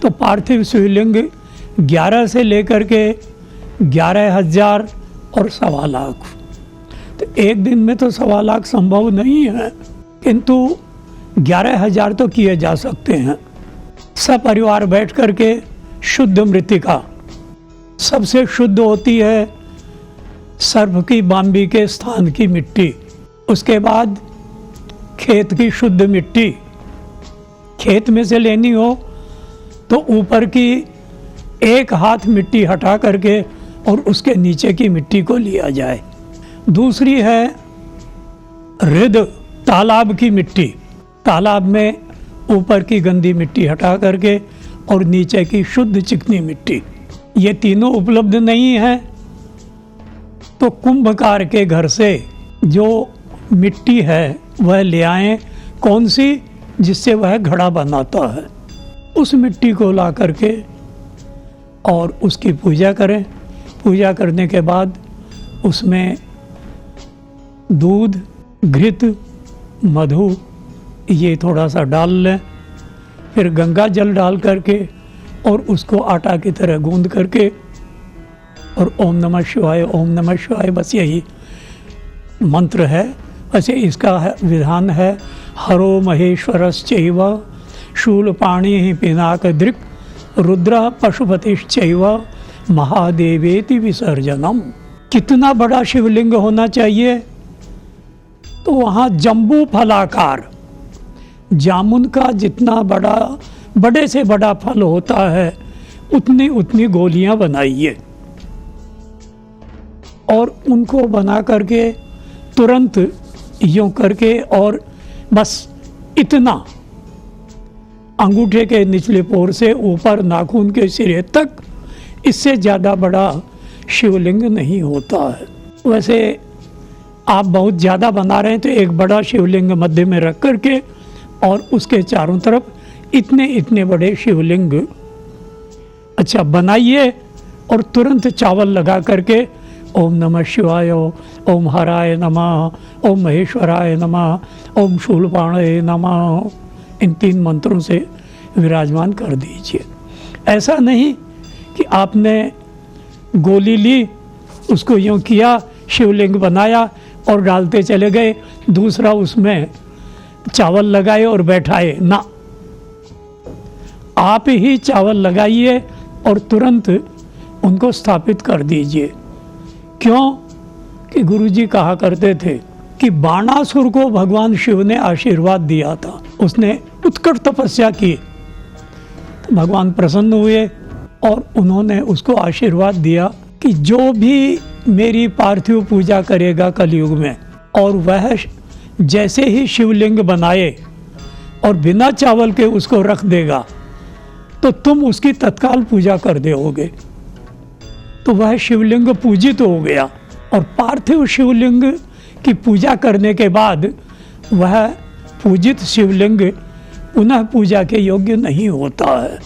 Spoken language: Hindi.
तो पार्थिव शिवलिंग 11 से लेकर के 11,000 और 1.25 लाख। तो एक दिन में तो 1.25 लाख संभव नहीं है, किंतु 11,000 तो किए जा सकते हैं। सपरिवार बैठ करके शुद्ध मृत्तिका, सबसे शुद्ध होती है सर्प की बाम्बी के स्थान की मिट्टी। उसके बाद खेत की शुद्ध मिट्टी, खेत में से लेनी हो तो ऊपर की 1 हाथ मिट्टी हटा करके और उसके नीचे की मिट्टी को लिया जाए। दूसरी है रिद, तालाब की मिट्टी। तालाब में ऊपर की गंदी मिट्टी हटा करके और नीचे की शुद्ध चिकनी मिट्टी। ये तीनों उपलब्ध नहीं है तो कुंभकार के घर से जो मिट्टी है वह ले आएं। कौन सी? जिससे वह घड़ा बनाता है। उस मिट्टी को ला करके और उसकी पूजा करें। पूजा करने के बाद उसमें दूध, घृत, मधु ये थोड़ा सा डाल लें। फिर गंगा जल डाल करके और उसको आटा की तरह गूंद करके और ओम नमः शिवाय, ओम नमः शिवाय, बस यही मंत्र है। वैसे इसका विधान है हरो महेश्वरश्चैव शूलपाणिः पिनाकदृक् रुद्रः पशुपतिश्चैव महादेवेति विसर्जनम। कितना बड़ा शिवलिंग होना चाहिए? तो वहाँ जम्बू फलाकार, जामुन का जितना बड़े से बड़ा फल होता है उतनी गोलियां बनाइए और उनको बना करके तुरंत यूं करके और बस इतना अंगूठे के निचले पोर से ऊपर नाखून के सिरे तक, इससे ज़्यादा बड़ा शिवलिंग नहीं होता है। वैसे आप बहुत ज़्यादा बना रहे हैं तो एक बड़ा शिवलिंग मध्य में रख करके और उसके चारों तरफ इतने बड़े शिवलिंग अच्छा बनाइए और तुरंत चावल लगा करके ओम नमः शिवाय, ओम हराय नमः, ओम महेश्वराय नमः, ओम शूलपाणये नमः, इन 3 मंत्रों से विराजमान कर दीजिए। ऐसा नहीं कि आपने गोली ली, उसको यूँ किया, शिवलिंग बनाया और डालते चले गए, दूसरा उसमें चावल लगाए और बैठाए ना। आप ही चावल लगाइए और तुरंत उनको स्थापित कर दीजिए। क्यों? कि गुरुजी कहा करते थे कि बाणासुर को भगवान शिव ने आशीर्वाद दिया था। उसने उत्कट तपस्या की तो भगवान प्रसन्न हुए और उन्होंने उसको आशीर्वाद दिया कि जो भी मेरी पार्थिव पूजा करेगा कलयुग में और वह जैसे ही शिवलिंग बनाए और बिना चावल के उसको रख देगा तो तुम उसकी तत्काल पूजा कर दोगे। तो वह शिवलिंग पूजित हो गया और पार्थिव शिवलिंग की पूजा करने के बाद वह पूजित शिवलिंग पुनः पूजा के योग्य नहीं होता है।